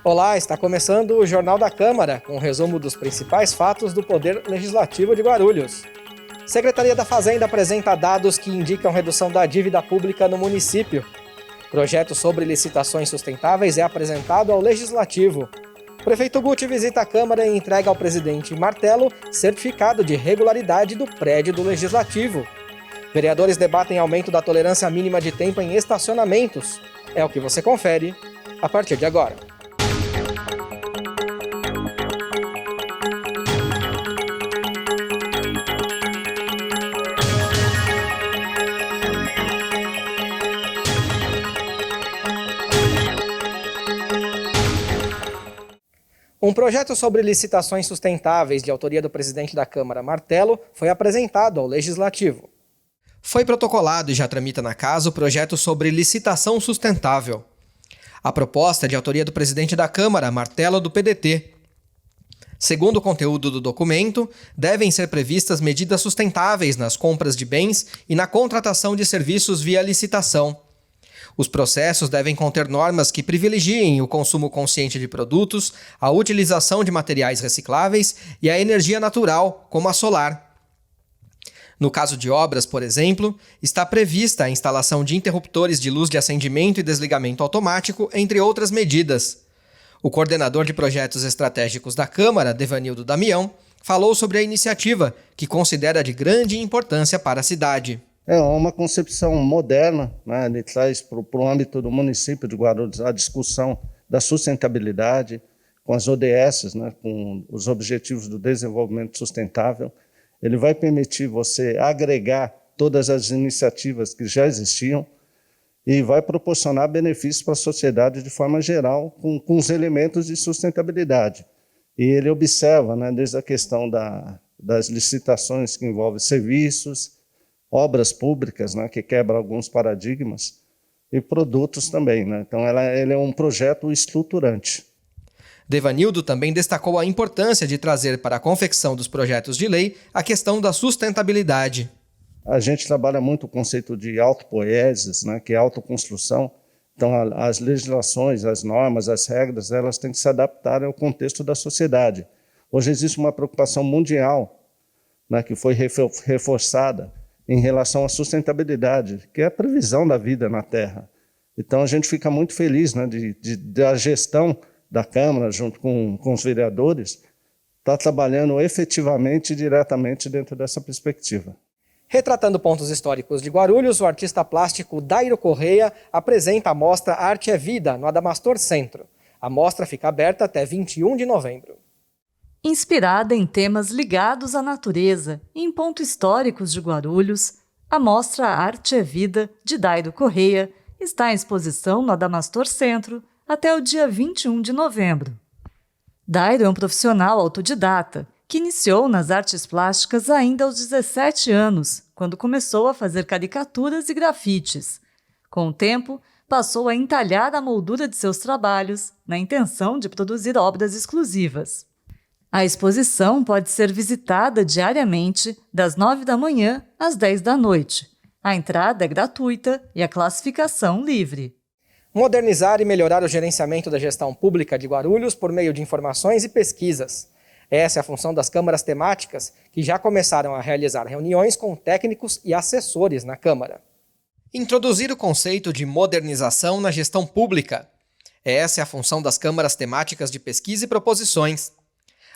Olá, está começando o Jornal da Câmara, com um resumo dos principais fatos do Poder Legislativo de Guarulhos. Secretaria da Fazenda apresenta dados que indicam redução da dívida pública no município. Projeto sobre licitações sustentáveis é apresentado ao Legislativo. Prefeito Guti visita a Câmara e entrega ao presidente Martello certificado de regularidade do prédio do Legislativo. Vereadores debatem aumento da tolerância mínima de tempo em estacionamentos. É o que você confere a partir de agora. Um projeto sobre licitações sustentáveis de autoria do presidente da Câmara, Martello, foi apresentado ao Legislativo. Foi protocolado e já tramita na casa o projeto sobre licitação sustentável. A proposta é de autoria do presidente da Câmara, Martello, do PDT. Segundo o conteúdo do documento, devem ser previstas medidas sustentáveis nas compras de bens e na contratação de serviços via licitação. Os processos devem conter normas que privilegiem o consumo consciente de produtos, a utilização de materiais recicláveis e a energia natural, como a solar. No caso de obras, por exemplo, está prevista a instalação de interruptores de luz de acendimento e desligamento automático, entre outras medidas. O coordenador de projetos estratégicos da Câmara, Devanildo Damião, falou sobre a iniciativa, que considera de grande importância para a cidade. É uma concepção moderna, né? Ele traz para o âmbito do município de Guarulhos a discussão da sustentabilidade, com as ODS, né? Com os Objetivos do Desenvolvimento Sustentável. Ele vai permitir você agregar todas as iniciativas que já existiam e vai proporcionar benefícios para a sociedade de forma geral, com os elementos de sustentabilidade. E ele observa, né, desde a questão das licitações que envolvem serviços, obras públicas, né, que quebra alguns paradigmas, e produtos também, né? Então, ele é um projeto estruturante. Devanildo também destacou a importância de trazer para a confecção dos projetos de lei a questão da sustentabilidade. A gente trabalha muito o conceito de autopoieses, né, que é autoconstrução. Então, as legislações, as normas, as regras, elas têm que se adaptar ao contexto da sociedade. Hoje existe uma preocupação mundial, né, que foi reforçada, em relação à sustentabilidade, que é a previsão da vida na Terra. Então, a gente fica muito feliz, né, da gestão da Câmara, junto com os vereadores, estar trabalhando efetivamente e diretamente dentro dessa perspectiva. Retratando pontos históricos de Guarulhos, o artista plástico Dairo Correia apresenta a mostra Arte é Vida, no Adamastor Centro. A mostra fica aberta até 21 de novembro. Inspirada em temas ligados à natureza e em pontos históricos de Guarulhos, a mostra Arte é Vida, de Dairo Correia, está em exposição no Adamastor Centro até o dia 21 de novembro. Dairo é um profissional autodidata que iniciou nas artes plásticas ainda aos 17 anos, quando começou a fazer caricaturas e grafites. Com o tempo, passou a entalhar a moldura de seus trabalhos, na intenção de produzir obras exclusivas. A exposição pode ser visitada diariamente, das 9 da manhã às 10 da noite. A entrada é gratuita e a classificação livre. Modernizar e melhorar o gerenciamento da gestão pública de Guarulhos por meio de informações e pesquisas. Essa é a função das câmaras temáticas, que já começaram a realizar reuniões com técnicos e assessores na Câmara. Introduzir o conceito de modernização na gestão pública. Essa é a função das câmaras temáticas de pesquisa e proposições.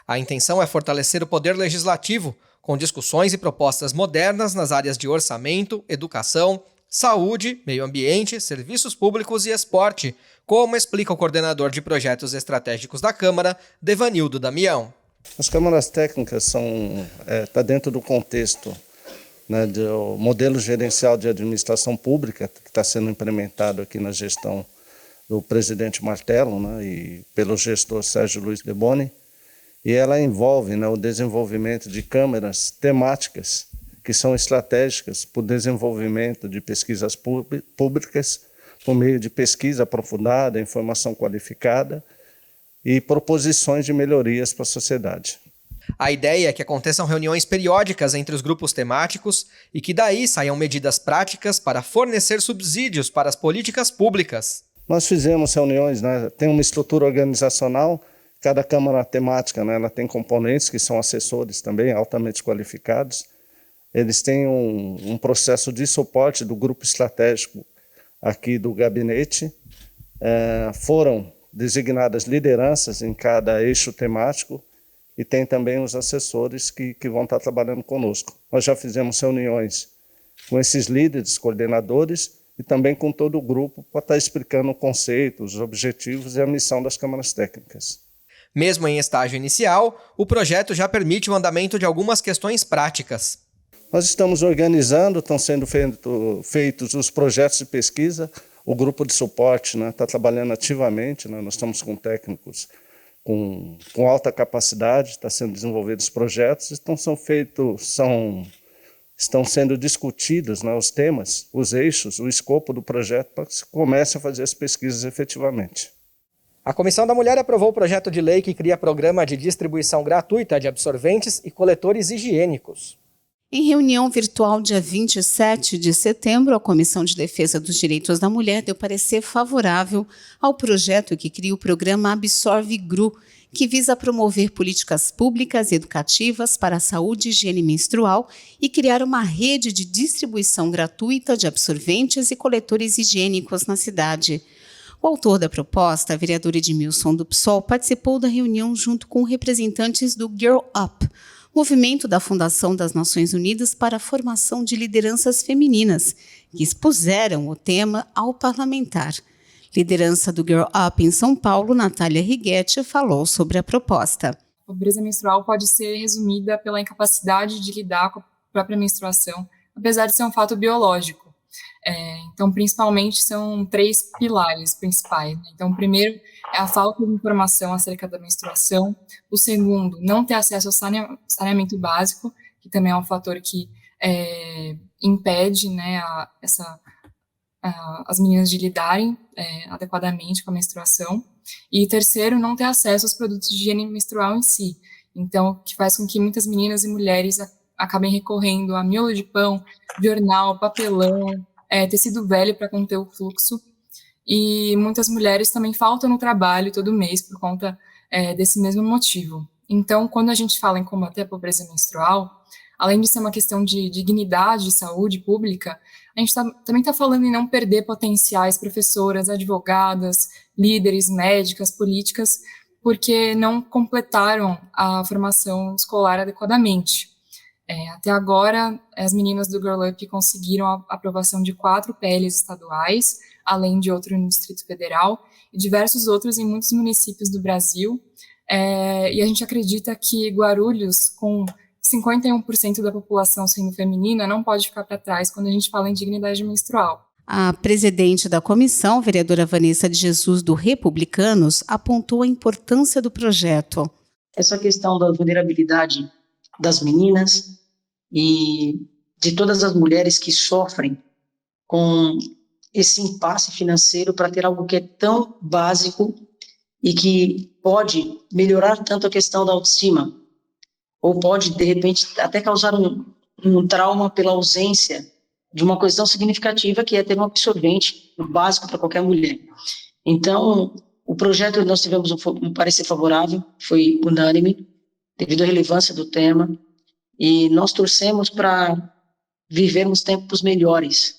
A intenção é fortalecer o poder legislativo, com discussões e propostas modernas nas áreas de orçamento, educação, saúde, meio ambiente, serviços públicos e esporte, como explica o coordenador de projetos estratégicos da Câmara, Devanildo Damião. As câmaras técnicas tá dentro do contexto, né, do modelo gerencial de administração pública que está sendo implementado aqui na gestão do presidente Martello, né, e pelo gestor Sérgio Luiz Deboni. E ela envolve, né, o desenvolvimento de câmaras temáticas que são estratégicas para o desenvolvimento de pesquisas públicas por meio de pesquisa aprofundada, informação qualificada e proposições de melhorias para a sociedade. A ideia é que aconteçam reuniões periódicas entre os grupos temáticos e que daí saiam medidas práticas para fornecer subsídios para as políticas públicas. Nós fizemos reuniões, né? Tem uma estrutura organizacional, cada câmara temática, né? Ela tem componentes que são assessores também, altamente qualificados. Eles têm um processo de suporte do grupo estratégico aqui do gabinete. Foram designadas lideranças em cada eixo temático e tem também os assessores que vão estar trabalhando conosco. Nós já fizemos reuniões com esses líderes, coordenadores, e também com todo o grupo para estar explicando o conceito, os objetivos e a missão das câmaras técnicas. Mesmo em estágio inicial, o projeto já permite o andamento de algumas questões práticas. Nós estamos organizando, estão sendo feitos os projetos de pesquisa, o grupo de suporte está trabalhando ativamente, nós estamos com técnicos com alta capacidade, está sendo desenvolvidos projetos, estão sendo discutidos, os temas, os eixos, o escopo do projeto para que se comece a fazer as pesquisas efetivamente. A Comissão da Mulher aprovou o projeto de lei que cria programa de distribuição gratuita de absorventes e coletores higiênicos. Em reunião virtual dia 27 de setembro, a Comissão de Defesa dos Direitos da Mulher deu parecer favorável ao projeto que cria o programa Absorve-GRU, que visa promover políticas públicas e educativas para a saúde e higiene menstrual e criar uma rede de distribuição gratuita de absorventes e coletores higiênicos na cidade. O autor da proposta, a vereadora Edmilson do PSOL, participou da reunião junto com representantes do Girl Up, movimento da Fundação das Nações Unidas para a Formação de Lideranças Femininas, que expuseram o tema ao parlamentar. Liderança do Girl Up em São Paulo, Natália Righetti, falou sobre a proposta. A pobreza menstrual pode ser resumida pela incapacidade de lidar com a própria menstruação, apesar de ser um fato biológico. Então, principalmente, são 3 pilares principais. Então, o primeiro é a falta de informação acerca da menstruação. O segundo, não ter acesso ao saneamento básico, que também é um fator que impede, as meninas de lidarem adequadamente com a menstruação. E terceiro, não ter acesso aos produtos de higiene menstrual em si. Então, que faz com que muitas meninas e mulheres acabem recorrendo a miolo de pão, jornal, papelão, tecido velho para conter o fluxo. E muitas mulheres também faltam no trabalho todo mês por conta desse mesmo motivo. Então, quando a gente fala em combater a pobreza menstrual, além de ser uma questão de dignidade e saúde pública, a gente também está falando em não perder potenciais professoras, advogadas, líderes, médicas, políticas, porque não completaram a formação escolar adequadamente. Até agora, as meninas do Girl Up conseguiram a aprovação de 4 PLs estaduais, além de outro no Distrito Federal, e diversos outros em muitos municípios do Brasil. E a gente acredita que Guarulhos, com 51% da população sendo feminina, não pode ficar para trás quando a gente fala em dignidade menstrual. A presidente da comissão, vereadora Vanessa de Jesus, do Republicanos, apontou a importância do projeto. Essa questão da vulnerabilidade das meninas e de todas as mulheres que sofrem com esse impasse financeiro para ter algo que é tão básico e que pode melhorar tanto a questão da autoestima, ou pode, de repente, até causar um trauma pela ausência de uma coisa tão significativa que é ter um absorvente básico para qualquer mulher. Então, o projeto, nós tivemos um parecer favorável, foi unânime, devido à relevância do tema, e nós torcemos para vivermos tempos melhores,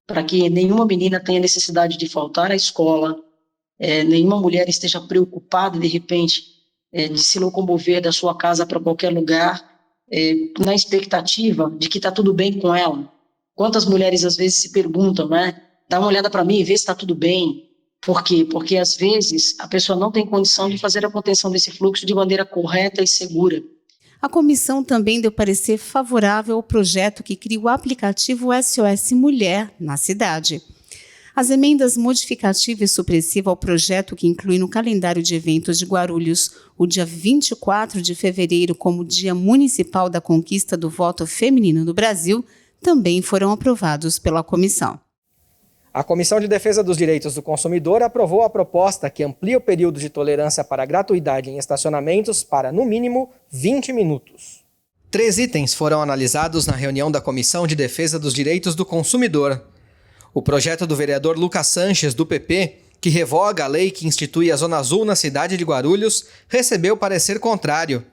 para que nenhuma menina tenha necessidade de faltar à escola, nenhuma mulher esteja preocupada, de repente, de se locomover da sua casa para qualquer lugar, na expectativa de que está tudo bem com ela. Quantas mulheres às vezes se perguntam, dá uma olhada para mim e vê se está tudo bem. Por quê? Porque às vezes a pessoa não tem condição de fazer a contenção desse fluxo de maneira correta e segura. A comissão também deu parecer favorável ao projeto que cria o aplicativo SOS Mulher na cidade. As emendas modificativa e supressiva ao projeto, que inclui no calendário de eventos de Guarulhos o dia 24 de fevereiro como Dia Municipal da Conquista do Voto Feminino no Brasil, também foram aprovados pela comissão. A Comissão de Defesa dos Direitos do Consumidor aprovou a proposta que amplia o período de tolerância para gratuidade em estacionamentos para, no mínimo, 20 minutos. 3 itens foram analisados na reunião da Comissão de Defesa dos Direitos do Consumidor. O projeto do vereador Lucas Sanches, do PP, que revoga a lei que institui a Zona Azul na cidade de Guarulhos, recebeu parecer contrário.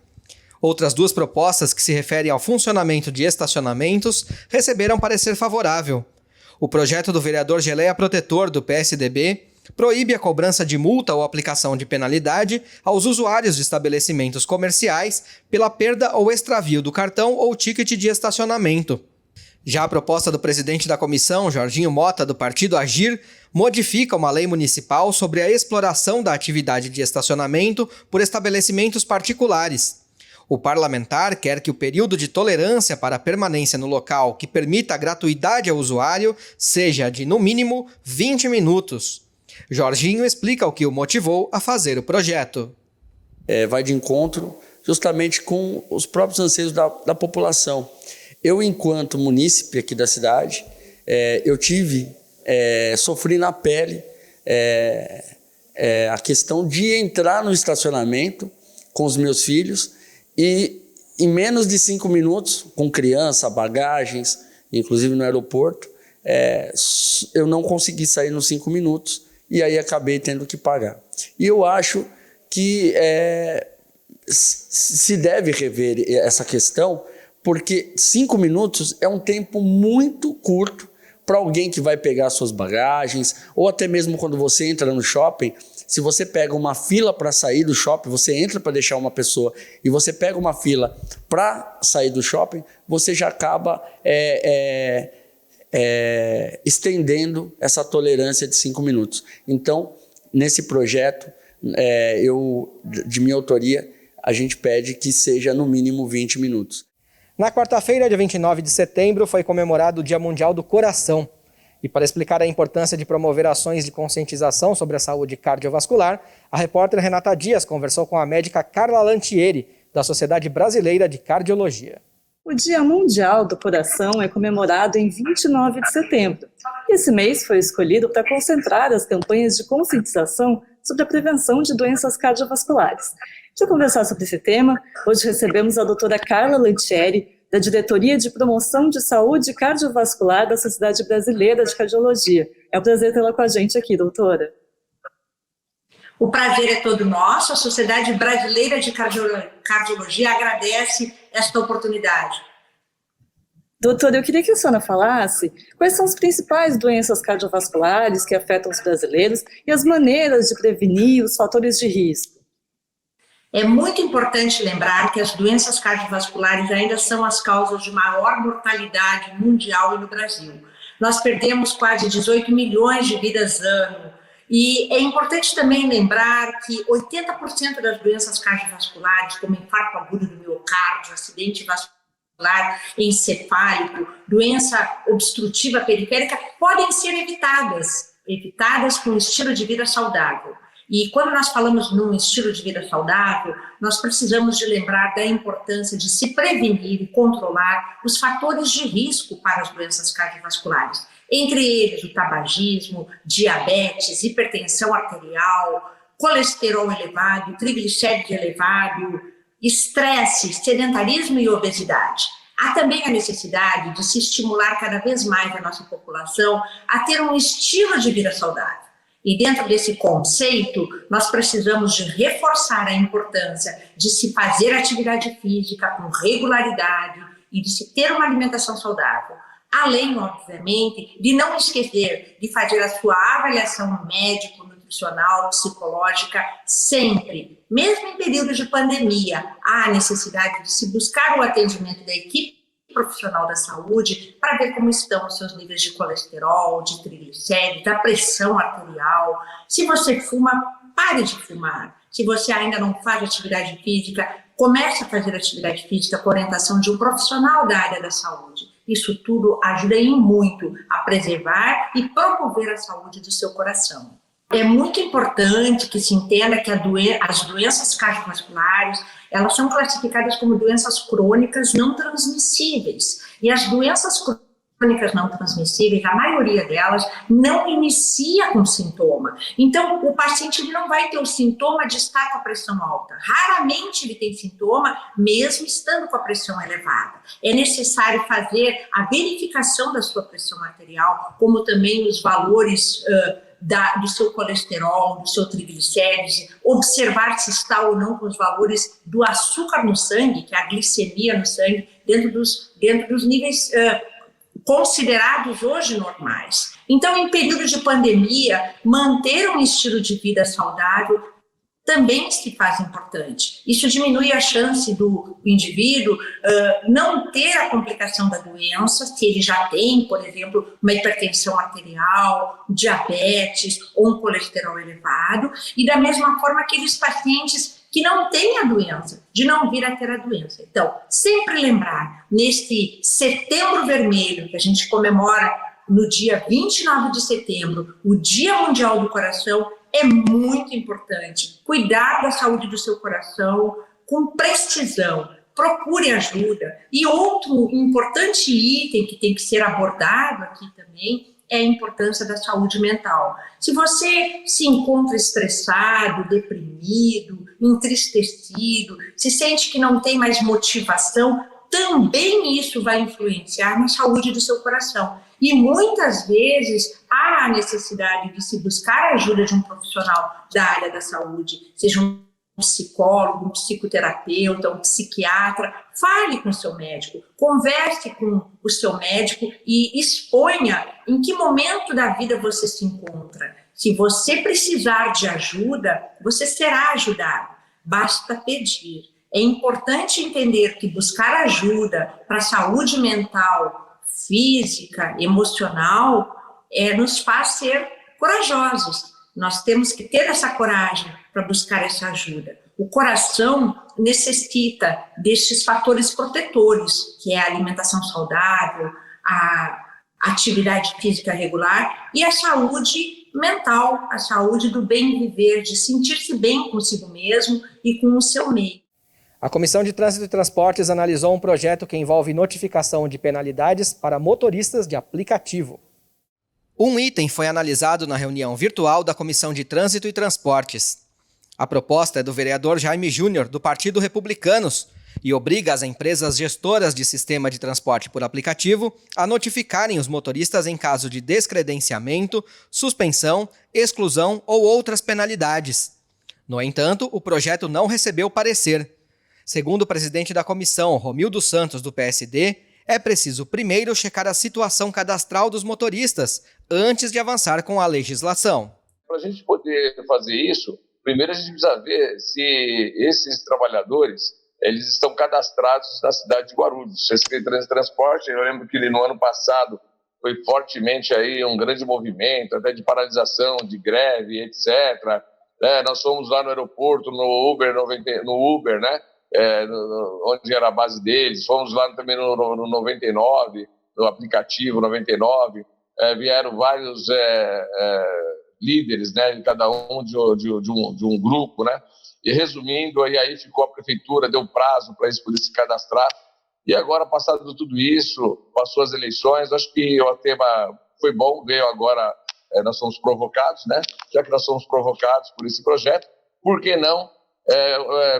Outras duas propostas que se referem ao funcionamento de estacionamentos receberam parecer favorável. O projeto do vereador Geleia Protetor, do PSDB, proíbe a cobrança de multa ou aplicação de penalidade aos usuários de estabelecimentos comerciais pela perda ou extravio do cartão ou ticket de estacionamento. Já a proposta do presidente da comissão, Jorginho Mota, do partido Agir, modifica uma lei municipal sobre a exploração da atividade de estacionamento por estabelecimentos particulares. O parlamentar quer que o período de tolerância para a permanência no local que permita a gratuidade ao usuário seja de, no mínimo, 20 minutos. Jorginho explica o que o motivou a fazer o projeto. Vai de encontro justamente com os próprios anseios da população. Eu, enquanto munícipe aqui da cidade, sofri na pele a questão de entrar no estacionamento com os meus filhos e em menos de 5 minutos, com criança, bagagens, inclusive no aeroporto, eu não consegui sair nos 5 minutos e aí acabei tendo que pagar. E eu acho que se deve rever essa questão, porque 5 minutos é um tempo muito curto para alguém que vai pegar suas bagagens, ou até mesmo quando você entra no shopping. Se você pega uma fila para sair do shopping, você entra para deixar uma pessoa e você pega uma fila para sair do shopping, você já acaba estendendo essa tolerância de 5 minutos. Então, nesse projeto, de minha autoria, a gente pede que seja no mínimo 20 minutos. Na quarta-feira, dia 29 de setembro, foi comemorado o Dia Mundial do Coração. E para explicar a importância de promover ações de conscientização sobre a saúde cardiovascular, a repórter Renata Dias conversou com a médica Carla Lantieri, da Sociedade Brasileira de Cardiologia. O Dia Mundial do Coração é comemorado em 29 de setembro. Esse mês foi escolhido para concentrar as campanhas de conscientização sobre a prevenção de doenças cardiovasculares. Para conversar sobre esse tema, hoje recebemos a doutora Carla Lantieri, da Diretoria de Promoção de Saúde Cardiovascular da Sociedade Brasileira de Cardiologia. É um prazer tê-la com a gente aqui, doutora. O prazer é todo nosso. A Sociedade Brasileira de Cardiologia agradece esta oportunidade. Doutora, eu queria que a senhora falasse quais são as principais doenças cardiovasculares que afetam os brasileiros e as maneiras de prevenir os fatores de risco. É muito importante lembrar que as doenças cardiovasculares ainda são as causas de maior mortalidade mundial e no Brasil. Nós perdemos quase 18 milhões de vidas ano. E é importante também lembrar que 80% das doenças cardiovasculares, como infarto agudo do miocárdio, acidente vascular encefálico, doença obstrutiva periférica, podem ser evitadas com um estilo de vida saudável. E quando nós falamos num estilo de vida saudável, nós precisamos de lembrar da importância de se prevenir e controlar os fatores de risco para as doenças cardiovasculares. Entre eles, o tabagismo, diabetes, hipertensão arterial, colesterol elevado, triglicérides elevado, estresse, sedentarismo e obesidade. Há também a necessidade de se estimular cada vez mais a nossa população a ter um estilo de vida saudável. E dentro desse conceito, nós precisamos de reforçar a importância de se fazer atividade física com regularidade e de se ter uma alimentação saudável. Além, obviamente, de não esquecer de fazer a sua avaliação médico, nutricional, psicológica, sempre. Mesmo em períodos de pandemia, há a necessidade de se buscar o atendimento da equipe profissional da saúde para ver como estão os seus níveis de colesterol, de triglicéridos, da pressão arterial. Se você fuma, pare de fumar. Se você ainda não faz atividade física, comece a fazer atividade física com orientação de um profissional da área da saúde. Isso tudo ajuda em muito a preservar e promover a saúde do seu coração. É muito importante que se entenda que as doenças cardiovasculares, elas são classificadas como doenças crônicas não transmissíveis. E as doenças crônicas não transmissíveis, a maioria delas não inicia com sintoma. Então, o paciente ele não vai ter o sintoma de estar com a pressão alta. Raramente ele tem sintoma, mesmo estando com a pressão elevada. É necessário fazer a verificação da sua pressão arterial, como também os valores do seu colesterol, do seu triglicérides, observar se está ou não com os valores do açúcar no sangue, que é a glicemia no sangue, dentro dos níveis considerados hoje normais. Então, em período de pandemia, manter um estilo de vida saudável também se faz importante. Isso diminui a chance do indivíduo não ter a complicação da doença, se ele já tem, por exemplo, uma hipertensão arterial, diabetes ou um colesterol elevado, e da mesma forma aqueles pacientes que não têm a doença, de não vir a ter a doença. Então, sempre lembrar, neste Setembro Vermelho, que a gente comemora no dia 29 de setembro, o Dia Mundial do Coração, é muito importante cuidar da saúde do seu coração com precisão. Procure ajuda. E outro importante item que tem que ser abordado aqui também é a importância da saúde mental. Se você se encontra estressado, deprimido, entristecido, se sente que não tem mais motivação, também isso vai influenciar na saúde do seu coração. E muitas vezes há a necessidade de se buscar a ajuda de um profissional da área da saúde, seja um psicólogo, um psicoterapeuta, um psiquiatra. Fale com o seu médico, converse com o seu médico e exponha em que momento da vida você se encontra. Se você precisar de ajuda, você será ajudado, basta pedir. É importante entender que buscar ajuda para a saúde mental, física, emocional, nos faz ser corajosos. Nós temos que ter essa coragem para buscar essa ajuda. O coração necessita destes fatores protetores, que é a alimentação saudável, a atividade física regular e a saúde mental, a saúde do bem viver, de sentir-se bem consigo mesmo e com o seu meio. A Comissão de Trânsito e Transportes analisou um projeto que envolve notificação de penalidades para motoristas de aplicativo. Um item foi analisado na reunião virtual da Comissão de Trânsito e Transportes. A proposta é do vereador Jaime Júnior, do Partido Republicanos, e obriga as empresas gestoras de sistema de transporte por aplicativo a notificarem os motoristas em caso de descredenciamento, suspensão, exclusão ou outras penalidades. No entanto, o projeto não recebeu parecer. Segundo o presidente da comissão, Romildo Santos, do PSD, é preciso primeiro checar a situação cadastral dos motoristas antes de avançar com a legislação. Para a gente poder fazer isso, primeiro a gente precisa ver se esses trabalhadores eles estão cadastrados na cidade de Guarulhos. A Secretaria de Transporte, eu lembro que no ano passado foi fortemente aí um grande movimento, até de paralisação, de greve, etc. Nós fomos lá no aeroporto, no Uber, né? Onde era a base deles, fomos lá também no 99, no aplicativo 99, vieram vários líderes, né, cada um de um grupo, né, e resumindo, aí ficou a prefeitura, deu prazo para eles poderem se cadastrar, e agora, passado tudo isso, passou as eleições, acho que o tema foi bom, veio agora, nós somos provocados, né, já que nós somos provocados por esse projeto, por que não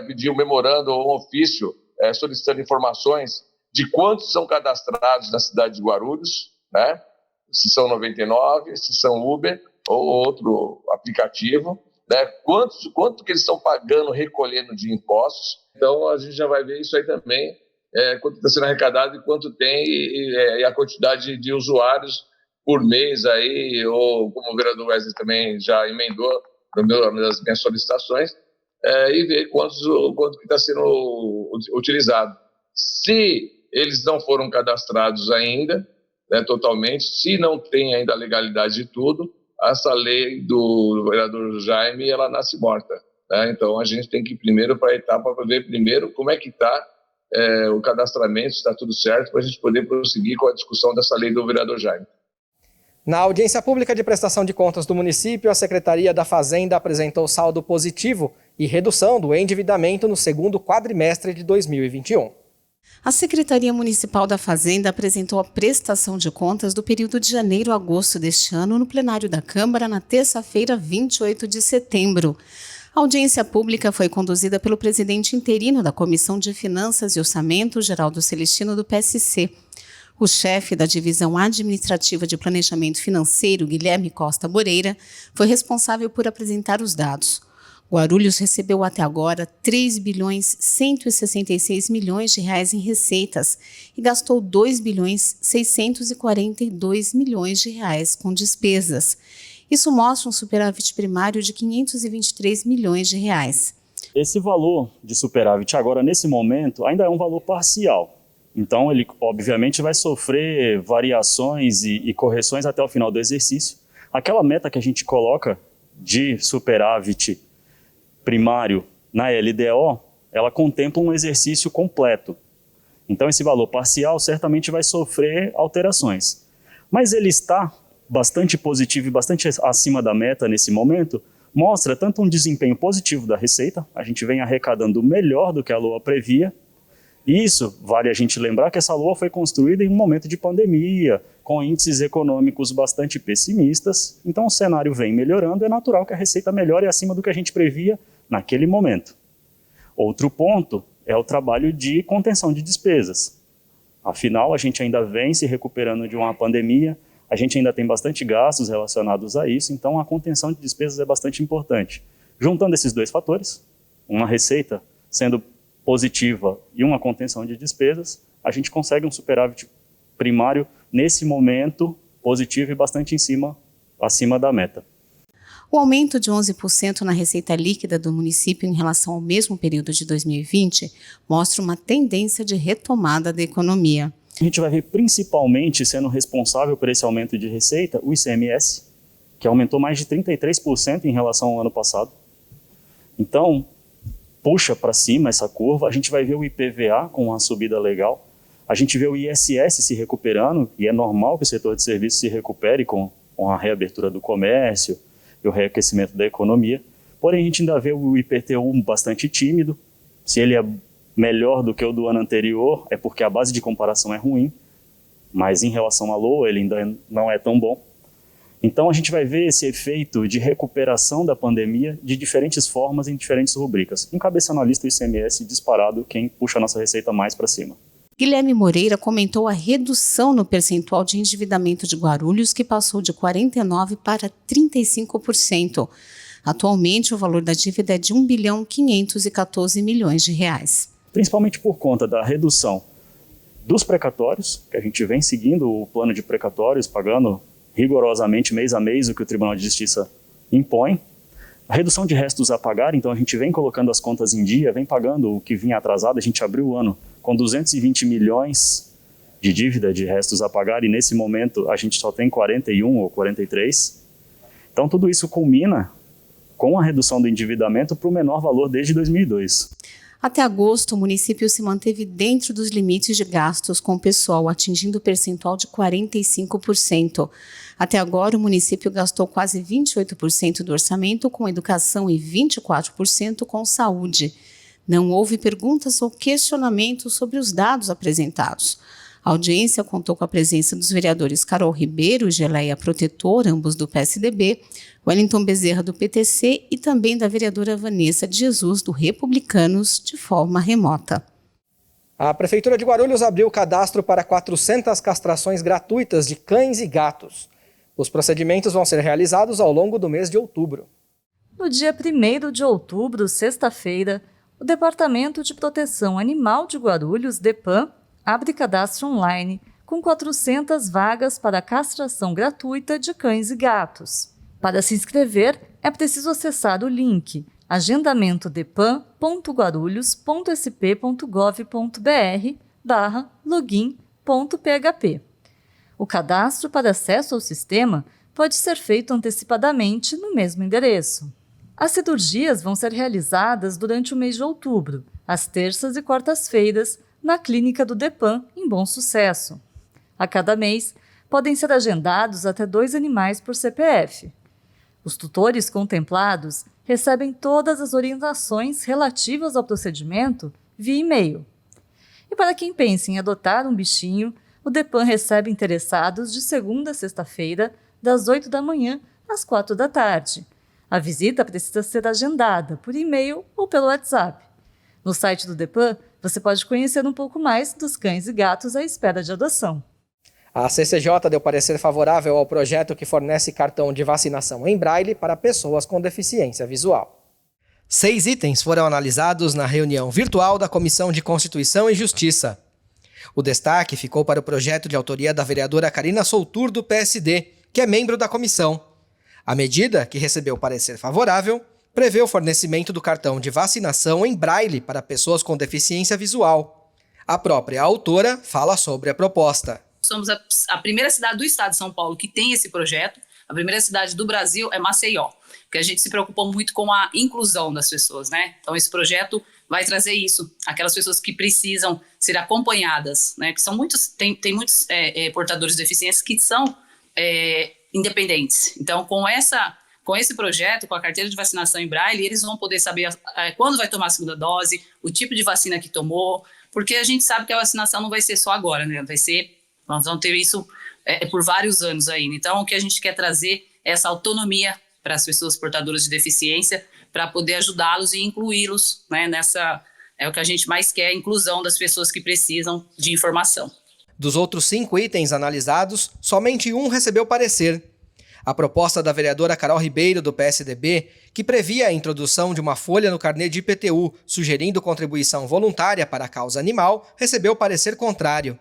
pedir um memorando ou um ofício solicitando informações de quantos são cadastrados na cidade de Guarulhos, né? Se são 99, se são Uber ou outro aplicativo, né? Quanto que eles estão pagando, recolhendo de impostos. Então, a gente já vai ver isso aí também, quanto está sendo arrecadado e quanto tem, e a quantidade de usuários por mês aí, ou como o vereador Wesley também já emendou nas minhas solicitações, e ver quanto que está sendo utilizado. Se eles não foram cadastrados ainda, né, totalmente, se não tem ainda a legalidade de tudo, essa lei do vereador Jaime, ela nasce morta. Né? Então, a gente tem que ir primeiro para a etapa, para ver primeiro como é que está o cadastramento, se está tudo certo, para a gente poder prosseguir com a discussão dessa lei do vereador Jaime. Na audiência pública de prestação de contas do município, a Secretaria da Fazenda apresentou saldo positivo e redução do endividamento no segundo quadrimestre de 2021. A Secretaria Municipal da Fazenda apresentou a prestação de contas do período de janeiro a agosto deste ano no plenário da Câmara na terça-feira, 28 de setembro. A audiência pública foi conduzida pelo presidente interino da Comissão de Finanças e Orçamento, Geraldo Celestino, do PSC. O chefe da Divisão Administrativa de Planejamento Financeiro, Guilherme Costa Moreira, foi responsável por apresentar os dados. Guarulhos recebeu até agora 3.166 bilhões de reais em receitas e gastou 2.642 bilhões de reais com despesas. Isso mostra um superávit primário de 523 milhões de reais. Esse valor de superávit agora, nesse momento, ainda é um valor parcial. Então, ele obviamente vai sofrer variações e correções até o final do exercício. Aquela meta que a gente coloca de superávit primário na LDO, ela contempla um exercício completo. Então, esse valor parcial certamente vai sofrer alterações. Mas ele está bastante positivo e bastante acima da meta nesse momento, mostra tanto um desempenho positivo da Receita, a gente vem arrecadando melhor do que a LOA previa, e isso, vale a gente lembrar que essa LOA foi construída em um momento de pandemia, com índices econômicos bastante pessimistas, então o cenário vem melhorando, é natural que a Receita melhore acima do que a gente previa naquele momento. Outro ponto é o trabalho de contenção de despesas. Afinal, a gente ainda vem se recuperando de uma pandemia, a gente ainda tem bastante gastos relacionados a isso, então a contenção de despesas é bastante importante. Juntando esses dois fatores, uma receita sendo positiva e uma contenção de despesas, a gente consegue um superávit primário nesse momento positivo e bastante acima da meta. O aumento de 11% na receita líquida do município em relação ao mesmo período de 2020 mostra uma tendência de retomada da economia. A gente vai ver principalmente sendo responsável por esse aumento de receita o ICMS, que aumentou mais de 33% em relação ao ano passado. Então, puxa para cima essa curva, a gente vai ver o IPVA com uma subida legal, a gente vê o ISS se recuperando, e é normal que o setor de serviços se recupere com a reabertura do comércio e o reaquecimento da economia, porém a gente ainda vê o IPTU bastante tímido. Se ele é melhor do que o do ano anterior, é porque a base de comparação é ruim, mas em relação à LOA ele ainda não é tão bom. Então a gente vai ver esse efeito de recuperação da pandemia de diferentes formas em diferentes rubricas. Encabeçando a lista o ICMS disparado, quem puxa a nossa receita mais para cima. Guilherme Moreira comentou a redução no percentual de endividamento de Guarulhos, que passou de 49% para 35%. Atualmente, o valor da dívida é de R$1.514 bilhões. Principalmente por conta da redução dos precatórios, que a gente vem seguindo o plano de precatórios, pagando rigorosamente mês a mês o que o Tribunal de Justiça impõe. A redução de restos a pagar, então a gente vem colocando as contas em dia, vem pagando o que vinha atrasado. A gente abriu o ano com 220 milhões de dívida de restos a pagar e nesse momento a gente só tem 41 ou 43. Então tudo isso culmina com a redução do endividamento para o menor valor desde 2002. Até agosto, o município se manteve dentro dos limites de gastos com o pessoal, atingindo o percentual de 45%. Até agora, o município gastou quase 28% do orçamento com educação e 24% com saúde. Não houve perguntas ou questionamentos sobre os dados apresentados. A audiência contou com a presença dos vereadores Carol Ribeiro e Geleia Protetor, ambos do PSDB, Wellington Bezerra, do PTC, e também da vereadora Vanessa de Jesus, do Republicanos, de forma remota. A Prefeitura de Guarulhos abriu o cadastro para 400 castrações gratuitas de cães e gatos. Os procedimentos vão ser realizados ao longo do mês de outubro. No dia 1º de outubro, sexta-feira, o Departamento de Proteção Animal de Guarulhos, DEPAN, abre cadastro online com 400 vagas para castração gratuita de cães e gatos. Para se inscrever, é preciso acessar o link agendamentodepan.guarulhos.sp.gov.br/login.php. O cadastro para acesso ao sistema pode ser feito antecipadamente no mesmo endereço. As cirurgias vão ser realizadas durante o mês de outubro, às terças e quartas-feiras, na clínica do DEPAN, em Bom Sucesso. A cada mês, podem ser agendados até 2 animais por CPF. Os tutores contemplados recebem todas as orientações relativas ao procedimento via e-mail. E para quem pensa em adotar um bichinho, o DEPAN recebe interessados de segunda a sexta-feira, das 8 da manhã às 4 da tarde. A visita precisa ser agendada por e-mail ou pelo WhatsApp. No site do DEPAN, você pode conhecer um pouco mais dos cães e gatos à espera de adoção. A CCJ deu parecer favorável ao projeto que fornece cartão de vacinação em braille para pessoas com deficiência visual. 6 itens foram analisados na reunião virtual da Comissão de Constituição e Justiça. O destaque ficou para o projeto de autoria da vereadora Karina Soltur, do PSD, que é membro da comissão. A medida, que recebeu parecer favorável, prevê o fornecimento do cartão de vacinação em braille para pessoas com deficiência visual. A própria autora fala sobre a proposta. Somos a primeira cidade do estado de São Paulo que tem esse projeto. A primeira cidade do Brasil é Maceió, porque a gente se preocupou muito com a inclusão das pessoas, né? Então, esse projeto vai trazer isso, aquelas pessoas que precisam ser acompanhadas, né? Que são muitos, tem muitos portadores de deficiência que são independentes. Então, com esse projeto, com a carteira de vacinação em braille, eles vão poder saber quando vai tomar a segunda dose, o tipo de vacina que tomou, porque a gente sabe que a vacinação não vai ser só agora, né? Nós vamos ter isso por vários anos ainda. Então, o que a gente quer trazer é essa autonomia para as pessoas portadoras de deficiência, para poder ajudá-los e incluí-los, né, é o que a gente mais quer, a inclusão das pessoas que precisam de informação. Dos outros 5 itens analisados, somente um recebeu parecer. A proposta da vereadora Carol Ribeiro, do PSDB, que previa a introdução de uma folha no carnê de IPTU, sugerindo contribuição voluntária para a causa animal, recebeu parecer contrário.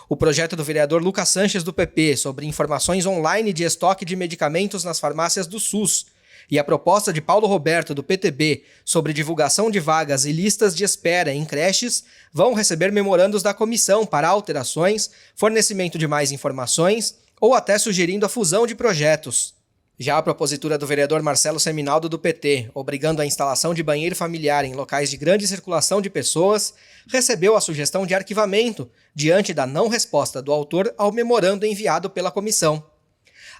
O projeto do vereador Lucas Sanches, do PP, sobre informações online de estoque de medicamentos nas farmácias do SUS, e a proposta de Paulo Roberto, do PTB, sobre divulgação de vagas e listas de espera em creches, vão receber memorandos da comissão para alterações, fornecimento de mais informações ou até sugerindo a fusão de projetos. Já a propositura do vereador Marcelo Seminaldo, do PT, obrigando a instalação de banheiro familiar em locais de grande circulação de pessoas, recebeu a sugestão de arquivamento, diante da não resposta do autor ao memorando enviado pela comissão.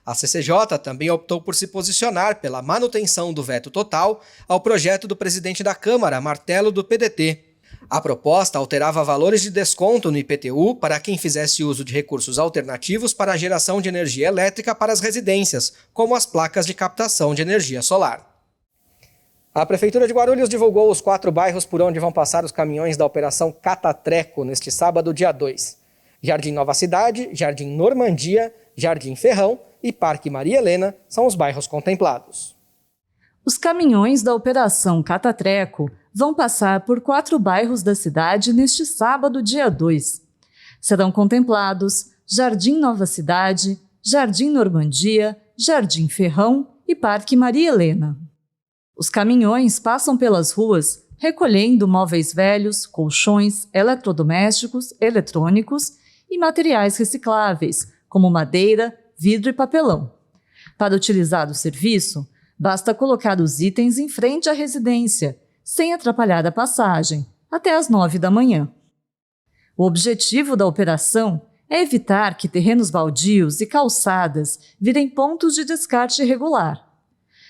A CCJ também optou por se posicionar pela manutenção do veto total ao projeto do presidente da Câmara, Martello, do PDT. A proposta alterava valores de desconto no IPTU para quem fizesse uso de recursos alternativos para a geração de energia elétrica para as residências, como as placas de captação de energia solar. A Prefeitura de Guarulhos divulgou os 4 bairros por onde vão passar os caminhões da Operação Catatreco neste sábado, dia 2. Jardim Nova Cidade, Jardim Normandia, Jardim Ferrão e Parque Maria Helena são os bairros contemplados. Os caminhões da Operação Catatreco vão passar por 4 bairros da cidade neste sábado, dia 2. Serão contemplados Jardim Nova Cidade, Jardim Normandia, Jardim Ferrão e Parque Maria Helena. Os caminhões passam pelas ruas recolhendo móveis velhos, colchões, eletrodomésticos, eletrônicos e materiais recicláveis, como madeira, vidro e papelão. Para utilizar o serviço, basta colocar os itens em frente à residência, sem atrapalhar a passagem, até às 9 da manhã. O objetivo da operação é evitar que terrenos baldios e calçadas virem pontos de descarte irregular.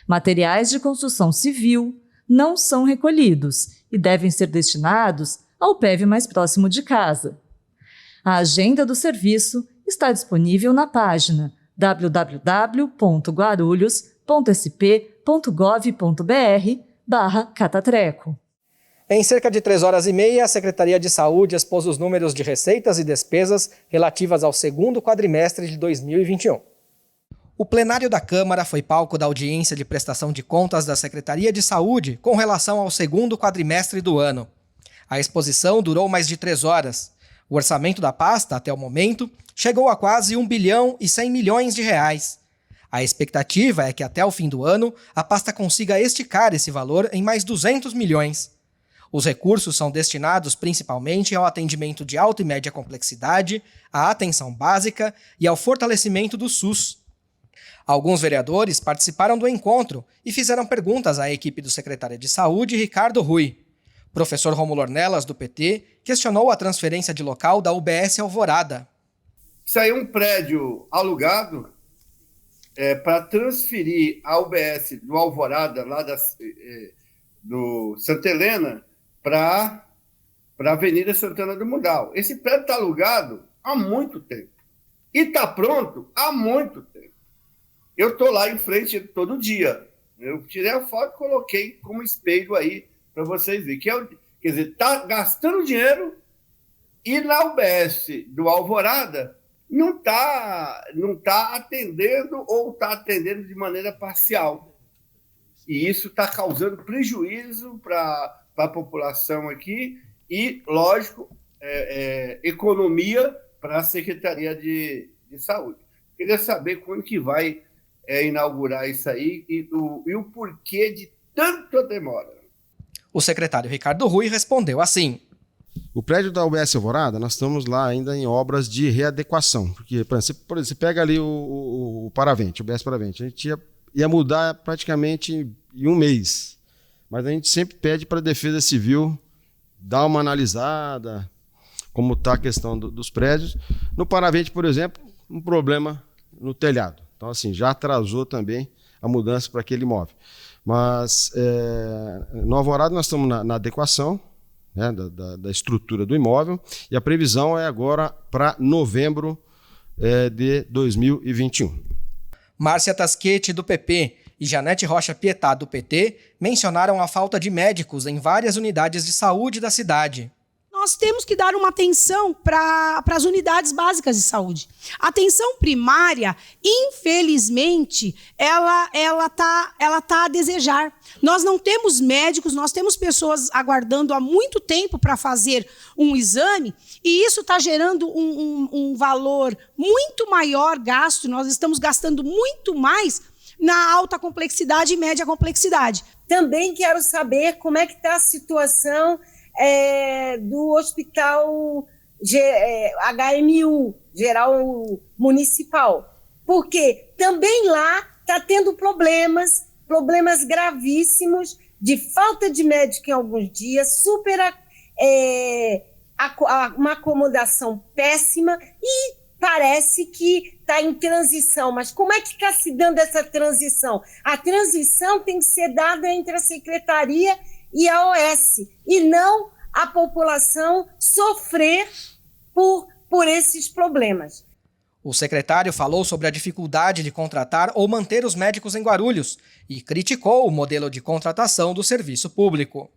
Materiais de construção civil não são recolhidos e devem ser destinados ao PEV mais próximo de casa. A agenda do serviço está disponível na página www.guarulhos.sp.gov.br/catatreco. Em cerca de 3h30, a Secretaria de Saúde expôs os números de receitas e despesas relativas ao segundo quadrimestre de 2021. O plenário da Câmara foi palco da audiência de prestação de contas da Secretaria de Saúde com relação ao segundo quadrimestre do ano. A exposição durou mais de 3 horas. O orçamento da pasta, até o momento, chegou a quase R$ 1 bilhão e 100 milhões de reais. A expectativa é que até o fim do ano a pasta consiga esticar esse valor em mais 200 milhões. Os recursos são destinados principalmente ao atendimento de alta e média complexidade, à atenção básica e ao fortalecimento do SUS. Alguns vereadores participaram do encontro e fizeram perguntas à equipe do secretário de Saúde, Ricardo Rui. Professor Rômulo Ornelas, do PT, questionou a transferência de local da UBS Alvorada. Isso aí é um prédio alugado para transferir a UBS do Alvorada, lá do Santa Helena, para a Avenida Santana do Mundal. Esse prédio está alugado há muito tempo. E está pronto há muito tempo. Eu estou lá em frente todo dia. Eu tirei a foto e coloquei como espelho aí para vocês verem. Quer dizer, está gastando dinheiro e na UBS do Alvorada não tá atendendo ou está atendendo de maneira parcial. E isso está causando prejuízo para a população aqui e, lógico, economia para a Secretaria de Saúde. Queria saber quando que vai inaugurar isso aí e o porquê de tanta demora. O secretário Ricardo Rui respondeu assim: o prédio da UBS Alvorada, nós estamos lá ainda em obras de readequação. Porque, por exemplo, você pega ali o Paravente, o UBS Paravente, a gente ia mudar praticamente em um mês. Mas a gente sempre pede para a Defesa Civil dar uma analisada, como está a questão dos prédios. No Paravente, por exemplo, um problema no telhado. Então, assim, já atrasou também a mudança para aquele imóvel. Mas no Alvorada nós estamos na adequação, né, da estrutura do imóvel, e a previsão é agora para novembro de 2021. Márcia Tasquete, do PP, e Janete Rocha Pietá, do PT, mencionaram a falta de médicos em várias unidades de saúde da cidade. Nós temos que dar uma atenção para as unidades básicas de saúde. A atenção primária, infelizmente, ela tá a desejar. Nós não temos médicos, nós temos pessoas aguardando há muito tempo para fazer um exame, e isso está gerando um valor muito maior gasto. Nós estamos gastando muito mais na alta complexidade e média complexidade. Também quero saber como é que está a situação do hospital HMU, Geral Municipal, porque também lá está tendo problemas gravíssimos de falta de médico em alguns dias, uma acomodação péssima e parece que está em transição. Mas como é que está se dando essa transição? A transição tem que ser dada entre a Secretaria e a OS, e não a população sofrer por esses problemas. O secretário falou sobre a dificuldade de contratar ou manter os médicos em Guarulhos e criticou o modelo de contratação do serviço público.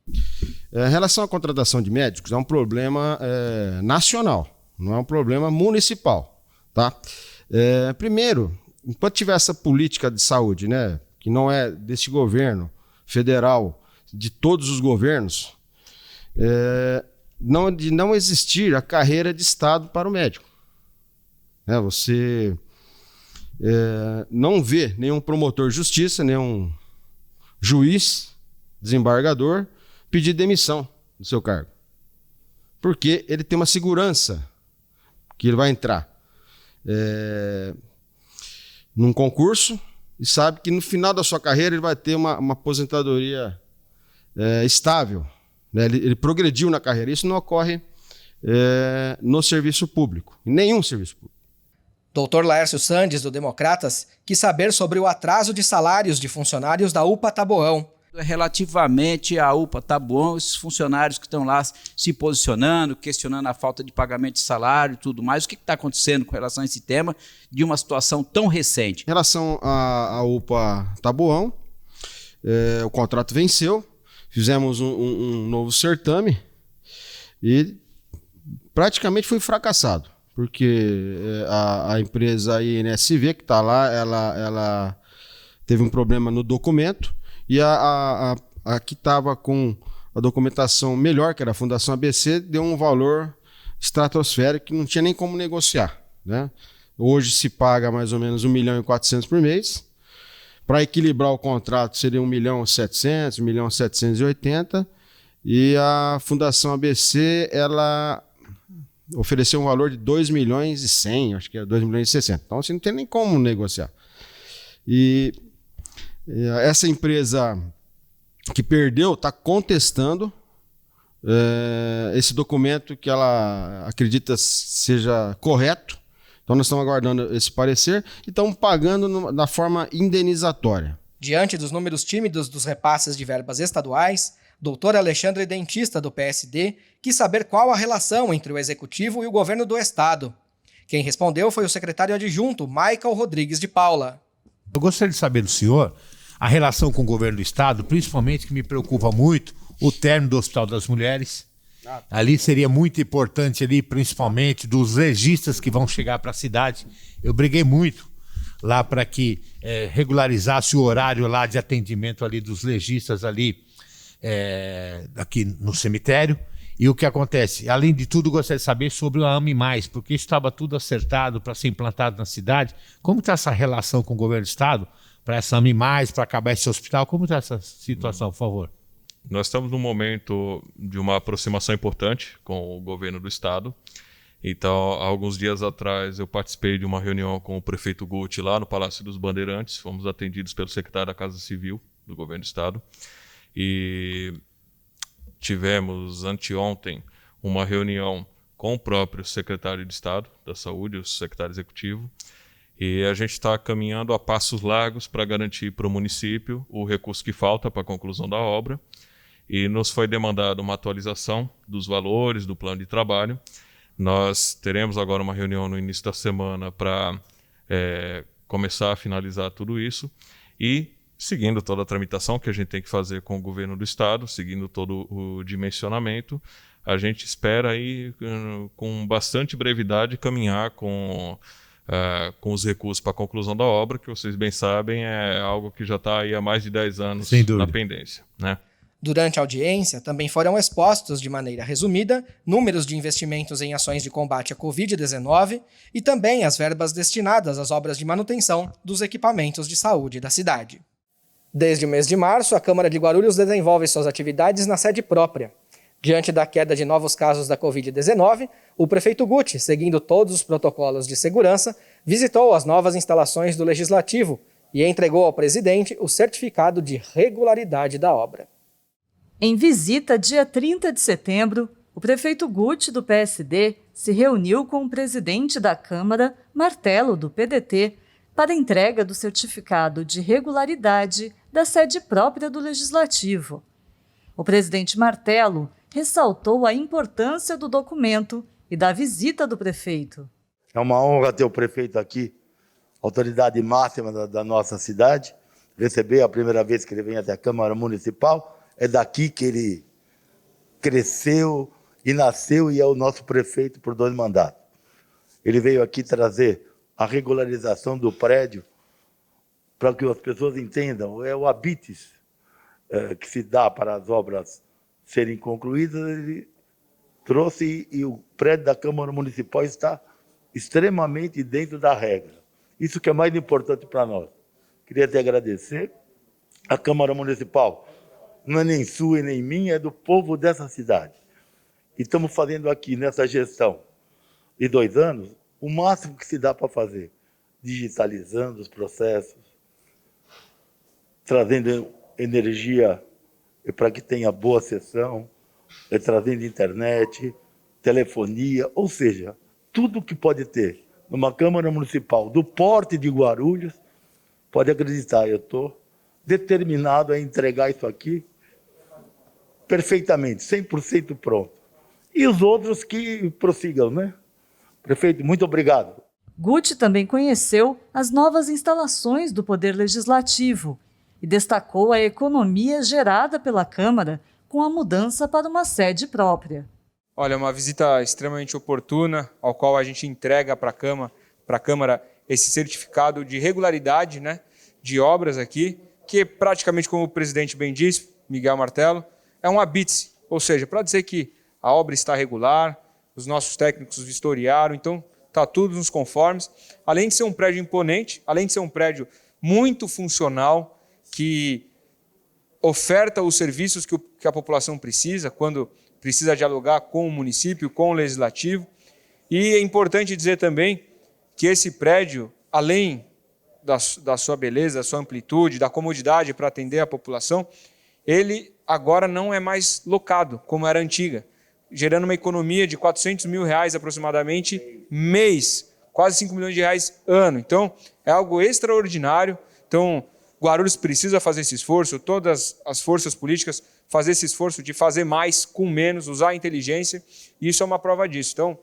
Em relação à contratação de médicos, é um problema nacional, não é um problema municipal. Tá? Primeiro, enquanto tiver essa política de saúde, né, que não é deste governo federal, de todos os governos, de não existir a carreira de Estado para o médico. Você não vê nenhum promotor de justiça, nenhum juiz, desembargador, pedir demissão do seu cargo. Porque ele tem uma segurança que ele vai entrar num concurso e sabe que no final da sua carreira ele vai ter uma aposentadoria estável, né? Ele progrediu na carreira. Isso não ocorre no serviço público, em nenhum serviço público. Dr. Laércio Sandes, do Democratas, quis saber sobre o atraso de salários de funcionários da UPA Taboão. Relativamente à UPA Taboão, esses funcionários que estão lá se posicionando, questionando a falta de pagamento de salário e tudo mais, o que está acontecendo com relação a esse tema de uma situação tão recente? Em relação à UPA Taboão, o contrato venceu, fizemos um novo certame e praticamente foi fracassado, porque a empresa INSV que está lá, ela teve um problema no documento e a que estava com a documentação melhor, que era a Fundação ABC, deu um valor estratosférico que não tinha nem como negociar, né? Hoje se paga mais ou menos 1.400.000 por mês. Para equilibrar o contrato seria 1.700.000, 1.780.000, e a Fundação ABC ela ofereceu um valor de 2.100.000, acho que é 2.600.000. Então assim, não tem nem como negociar. E essa empresa que perdeu está contestando esse documento que ela acredita seja correto. Então nós estamos aguardando esse parecer e estamos pagando da forma indenizatória. Diante dos números tímidos dos repasses de verbas estaduais, Dr. Alexandre Dentista, do PSD, quis saber qual a relação entre o Executivo e o governo do Estado. Quem respondeu foi o secretário adjunto, Michael Rodrigues de Paula. Eu gostaria de saber do senhor a relação com o governo do Estado, principalmente que me preocupa muito o término do Hospital das Mulheres Ali seria muito importante ali, principalmente dos legistas que vão chegar para a cidade. Eu briguei muito lá para que regularizasse o horário lá de atendimento ali dos legistas ali aqui no cemitério. E o que acontece? Além de tudo, gostaria de saber sobre o AME+, porque estava tudo acertado para ser implantado na cidade. Como está essa relação com o governo do estado para essa AME+, para acabar esse hospital? Como está essa situação, por favor? Nós estamos num momento de uma aproximação importante com o governo do estado. Então, há alguns dias atrás, eu participei de uma reunião com o prefeito Guti lá no Palácio dos Bandeirantes. Fomos atendidos pelo secretário da Casa Civil do governo do estado. E tivemos anteontem uma reunião com o próprio secretário de Estado da Saúde, o secretário executivo, e a gente está caminhando a passos largos para garantir para o município o recurso que falta para a conclusão da obra, e nos foi demandada uma atualização dos valores do plano de trabalho. Nós teremos agora uma reunião no início da semana para começar a finalizar tudo isso, e seguindo toda a tramitação que a gente tem que fazer com o governo do estado, seguindo todo o dimensionamento, a gente espera aí, com bastante brevidade, caminhar com os recursos para a conclusão da obra, que vocês bem sabem é algo que já está aí há mais de 10 anos na pendência, né? Durante a audiência, também foram expostos, de maneira resumida, números de investimentos em ações de combate à Covid-19 e também as verbas destinadas às obras de manutenção dos equipamentos de saúde da cidade. Desde o mês de março, a Câmara de Guarulhos desenvolve suas atividades na sede própria. Diante da queda de novos casos da Covid-19, o prefeito Guti, seguindo todos os protocolos de segurança, visitou as novas instalações do Legislativo e entregou ao presidente o certificado de regularidade da obra. Em visita dia 30 de setembro, o prefeito Guti, do PSD, se reuniu com o presidente da Câmara, Martello, do PDT, para a entrega do certificado de regularidade da sede própria do Legislativo. O presidente Martello ressaltou a importância do documento e da visita do prefeito. É uma honra ter o prefeito aqui, autoridade máxima da nossa cidade. Receber a primeira vez que ele vem até a Câmara Municipal. É daqui que ele cresceu e nasceu e é o nosso prefeito por 2 mandatos. Ele veio aqui trazer a regularização do prédio para que as pessoas entendam. É o habites que se dá para as obras serem concluídas. Ele trouxe e o prédio da Câmara Municipal está extremamente dentro da regra. Isso que é mais importante para nós. Queria te agradecer. A Câmara Municipal não é nem sua e nem minha, é do povo dessa cidade. E estamos fazendo aqui, nessa gestão de 2 anos, o máximo que se dá para fazer, digitalizando os processos, trazendo energia para que tenha boa sessão, trazendo internet, telefonia, ou seja, tudo que pode ter numa Câmara Municipal do porte de Guarulhos, pode acreditar, eu estou determinado a entregar isso aqui perfeitamente, 100% pronto. E os outros que prossigam, né? Prefeito, muito obrigado. Guti também conheceu as novas instalações do Poder Legislativo e destacou a economia gerada pela Câmara com a mudança para uma sede própria. Olha, uma visita extremamente oportuna, ao qual a gente entrega para a Câmara esse certificado de regularidade, né, de obras aqui, que praticamente, como o presidente bem disse, Miguel Martello, é um habite, ou seja, para dizer que a obra está regular, os nossos técnicos vistoriaram, então está tudo nos conformes. Além de ser um prédio imponente, além de ser um prédio muito funcional, que oferta os serviços que a população precisa, quando precisa dialogar com o município, com o legislativo. E é importante dizer também que esse prédio, além da sua beleza, da sua amplitude, da comodidade para atender a população, ele agora não é mais locado, como era antiga, gerando uma economia de R$400 mil aproximadamente mês, quase R$5 milhões ano. Então, é algo extraordinário. Então, Guarulhos precisa fazer esse esforço, todas as forças políticas fazer esse esforço de fazer mais com menos, usar a inteligência, e isso é uma prova disso. Então,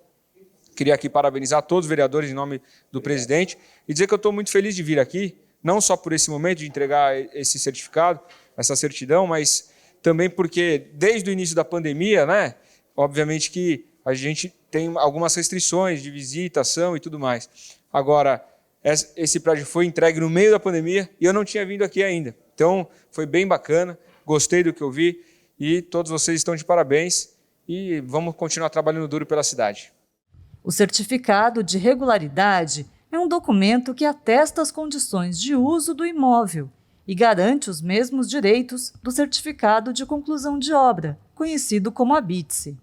queria aqui parabenizar todos os vereadores em nome do presidente e dizer que eu estou muito feliz de vir aqui, não só por esse momento de entregar esse certificado, essa certidão, mas também porque desde o início da pandemia, né, obviamente que a gente tem algumas restrições de visita, ação e tudo mais. Agora, esse prédio foi entregue no meio da pandemia e eu não tinha vindo aqui ainda. Então, foi bem bacana, gostei do que eu vi e todos vocês estão de parabéns e vamos continuar trabalhando duro pela cidade. O certificado de regularidade é um documento que atesta as condições de uso do imóvel e garante os mesmos direitos do certificado de conclusão de obra, conhecido como habite-se.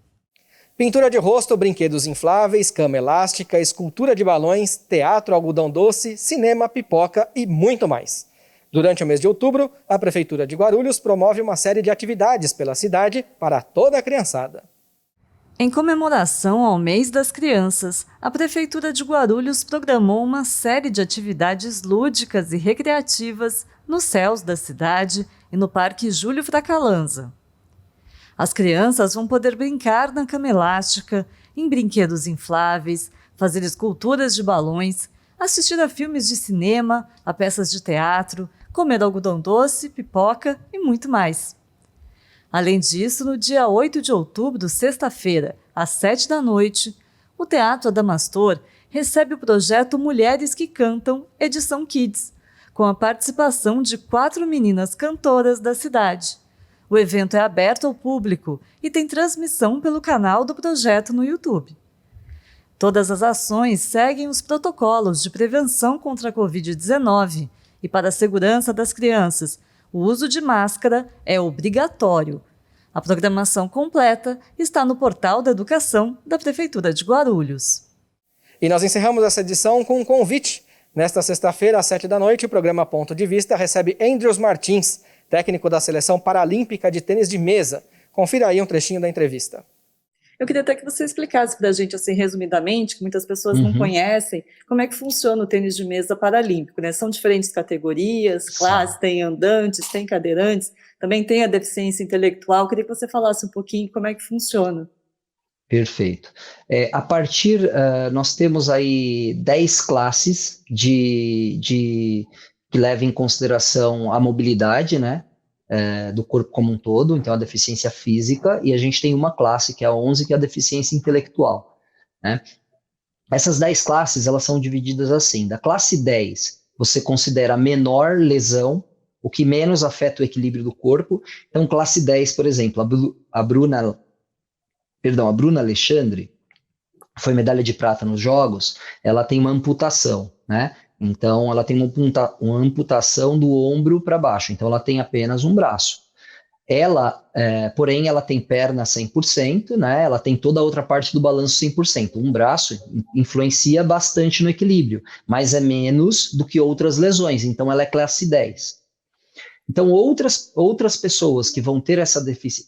Pintura de rosto, brinquedos infláveis, cama elástica, escultura de balões, teatro, algodão doce, cinema, pipoca e muito mais. Durante o mês de outubro, a Prefeitura de Guarulhos promove uma série de atividades pela cidade para toda a criançada. Em comemoração ao Mês das Crianças, a Prefeitura de Guarulhos programou uma série de atividades lúdicas e recreativas nos céus da cidade e no Parque Júlio Fracalanza. As crianças vão poder brincar na cama elástica, em brinquedos infláveis, fazer esculturas de balões, assistir a filmes de cinema, a peças de teatro, comer algodão doce, pipoca e muito mais. Além disso, no dia 8 de outubro, sexta-feira, às 19h, o Teatro Adamastor recebe o projeto Mulheres que Cantam, edição Kids, com a participação de 4 meninas cantoras da cidade. O evento é aberto ao público e tem transmissão pelo canal do projeto no YouTube. Todas as ações seguem os protocolos de prevenção contra a Covid-19 e, para a segurança das crianças, o uso de máscara é obrigatório. A programação completa está no portal da Educação da Prefeitura de Guarulhos. E nós encerramos essa edição com um convite. Nesta sexta-feira, às 19h, o programa Ponto de Vista recebe Andrews Martins, técnico da Seleção Paralímpica de Tênis de Mesa. Confira aí um trechinho da entrevista. Eu queria até que você explicasse para a gente, assim, resumidamente, que muitas pessoas não conhecem, como é que funciona o tênis de mesa paralímpico, né? São diferentes categorias, classes, tem andantes, tem cadeirantes, também tem a deficiência intelectual. Eu queria que você falasse um pouquinho como é que funciona. Perfeito. Nós temos aí 10 classes que levam em consideração a mobilidade, né? Do corpo como um todo, então a deficiência física, e a gente tem uma classe, que é a 11, que é a deficiência intelectual, né? Essas 10 classes, elas são divididas assim: da classe 10, você considera a menor lesão, o que menos afeta o equilíbrio do corpo. Então, classe 10, por exemplo, a Bruna Alexandre, foi medalha de prata nos Jogos, ela tem uma amputação, né? Então, ela tem uma amputação do ombro para baixo, então ela tem apenas um braço. Porém, ela tem perna 100%, né? Ela tem toda a outra parte do balanço 100%. Um braço influencia bastante no equilíbrio, mas é menos do que outras lesões, então ela é classe 10. Então, outras pessoas que vão ter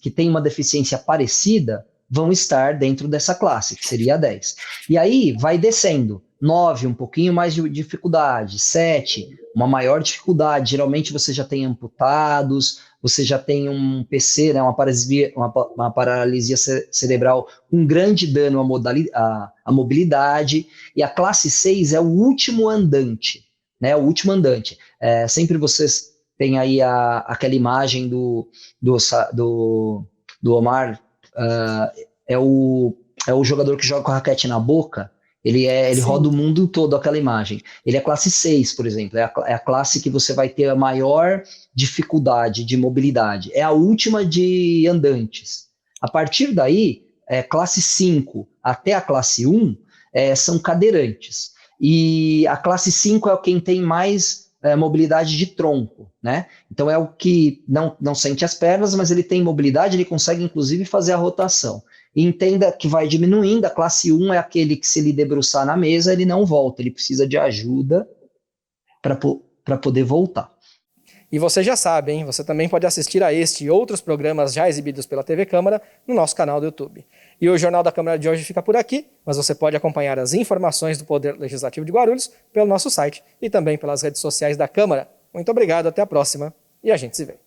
que têm uma deficiência parecida vão estar dentro dessa classe, que seria a 10. E aí, vai descendo. 9, um pouquinho mais de dificuldade. 7, uma maior dificuldade. Geralmente você já tem amputados, você já tem um PC, né, uma paralisia cerebral, um grande dano à mobilidade. E a classe 6 é o último andante, né? O último andante. Sempre vocês têm aí aquela imagem do Omar, é o jogador que joga com a raquete na boca. Ele roda o mundo todo, aquela imagem. Ele é classe 6, por exemplo, é a classe que você vai ter a maior dificuldade de mobilidade. É a última de andantes. A partir daí, classe 5 até a classe 1 são cadeirantes. E a classe 5 é quem tem mais mobilidade de tronco, né? Então é o que não sente as pernas, mas ele tem mobilidade, ele consegue inclusive fazer a rotação. E entenda que vai diminuindo. A classe 1 é aquele que, se ele debruçar na mesa, ele não volta, ele precisa de ajuda para poder voltar. E você já sabe, hein? Você também pode assistir a este e outros programas já exibidos pela TV Câmara no nosso canal do YouTube. E o Jornal da Câmara de hoje fica por aqui, mas você pode acompanhar as informações do Poder Legislativo de Guarulhos pelo nosso site e também pelas redes sociais da Câmara. Muito obrigado, até a próxima e a gente se vê.